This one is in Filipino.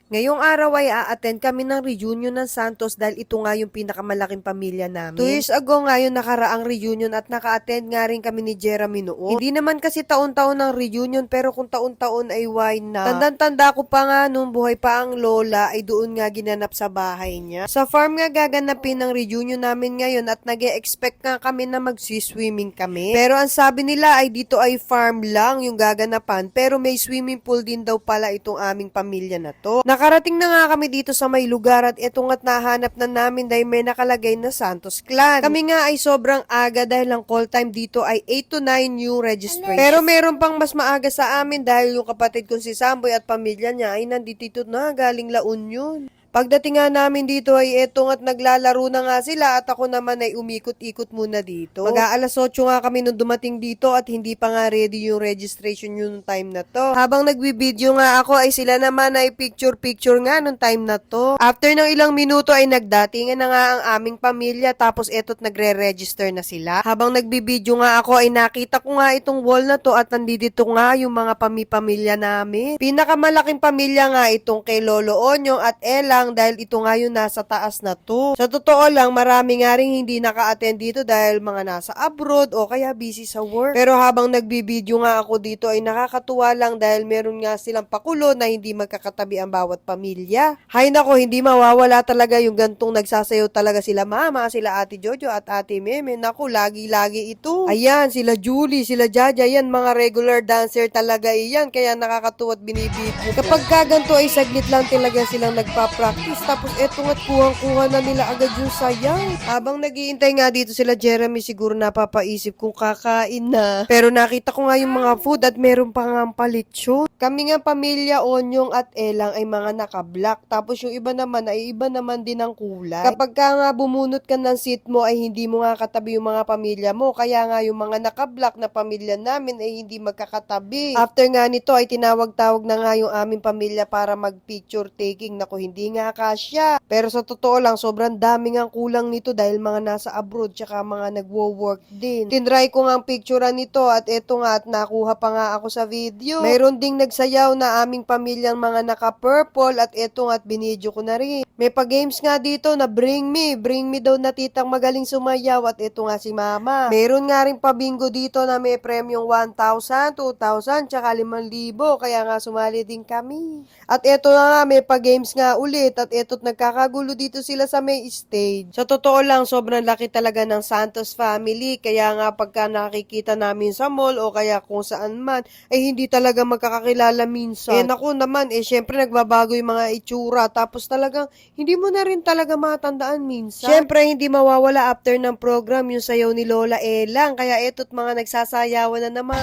Ngayong araw ay a-attend kami ng reunion ng Santos dahil ito nga yung pinakamalaking pamilya namin. 2 years ago nga yung nakaraang reunion at naka-attend nga rin kami ni Jeremy noon. Hindi naman kasi taon-taon ng reunion pero kung taon-taon ay why na. Tandang-tanda ko pa nga nung buhay pa ang lola ay doon nga ginanap sa bahay niya. Sa farm nga gaganapin ng reunion namin ngayon at nag-e-expect nga kami na mag-swimming kami. Pero ang sabi nila ay dito ay farm lang yung gaganapan pero may swimming pool din daw pala itong aming pamilya na to. Nakarating na nga kami dito sa may lugar at ito nga't nahanap na namin dahil may nakalagay na Santos Clan. Kami nga ay sobrang aga dahil ang call time dito ay 8 to 9 yung registration. Pero meron pang mas maaga sa amin dahil yung kapatid kong si Samboy at pamilya niya ay nandito na galing La Union. Pagdating nga namin dito ay etong at naglalaro na nga sila at ako naman ay umikot-ikot muna dito. Mag-aalas 8 nga kami nung dumating dito at hindi pa nga ready yung registration yung time na to. Habang nagbibideo nga ako ay sila naman ay picture-picture nga nung time na to. After ng ilang minuto ay nagdatingan na nga ang aming pamilya tapos eto't nagre-register na sila. Habang nagbibideo nga ako ay nakita ko nga itong wall na to at nandito nga yung mga pamilya namin. Pinakamalaking pamilya nga itong kay Lolo Onyong at Elang dahil ito nga yung nasa taas na to. Sa totoo lang, marami nga rin hindi naka-attend dito dahil mga nasa abroad o kaya busy sa work. Pero habang nagbibideo nga ako dito ay nakakatuwa lang dahil meron nga silang pakulo na hindi magkakatabi ang bawat pamilya. Hay nako, hindi mawawala talaga yung gantong nagsasayaw talaga sila mama, sila ate Jojo at ate Meme. Naku, lagi-lagi ito. Ayan, sila Julie, sila Jaja, yan mga regular dancer talaga iyan. Kaya nakakatuwa at binibideo. Kapag kaganto ay saglit lang talaga silang nagpa-practice. Tapos eto nga't kuhang-kuha na nila agad yung sayaw. Habang naghihintay nga dito sila Jeremy, siguro napapaisip kung kakain na. Pero nakita ko nga yung mga food at meron pa nga palitsyon. Kami nga pamilya Onyong at Elang ay mga naka-black. Tapos yung iba naman ay iba naman din ang kulay. Kapag ka nga bumunot ka ng seat mo ay hindi mo nga katabi yung mga pamilya mo. Kaya nga yung mga naka-black na pamilya namin ay hindi magkakatabi. After nga nito ay tinawag-tawag na nga yung aming pamilya para mag-picture taking. Naku, hindi nga kasya. Pero sa totoo lang, sobrang daming ang kulang nito dahil mga nasa abroad tsaka mga nagwo-work din. Tinry ko nga ang picturean nito at eto nga at nakuha pa nga ako sa video. Mayroon ding nagsayaw na aming pamilyang mga naka-purple at eto nga at binidyo ko na rin. May pa-games nga dito na bring me daw na titang magaling sumayaw at eto nga si mama. Mayroon nga rin pa-bingo dito na may premyong 1,000, 2,000 tsaka 5,000 kaya nga sumali din kami. At eto na nga may pa-games nga ulit at eto't nagkakagulo dito sila sa may stage. Sa totoo lang, sobrang laki talaga ng Santos family. Kaya nga pagka nakikita namin sa mall o kaya kung saan man, ay hindi talaga magkakakilala minsan. Naku naman, syempre nagbabago yung mga itsura. Tapos talagang hindi mo na rin talaga matandaan minsan. Syempre, hindi mawawala after ng program yung sayaw ni Lola Elang. Kaya eto't mga nagsasayawan na naman.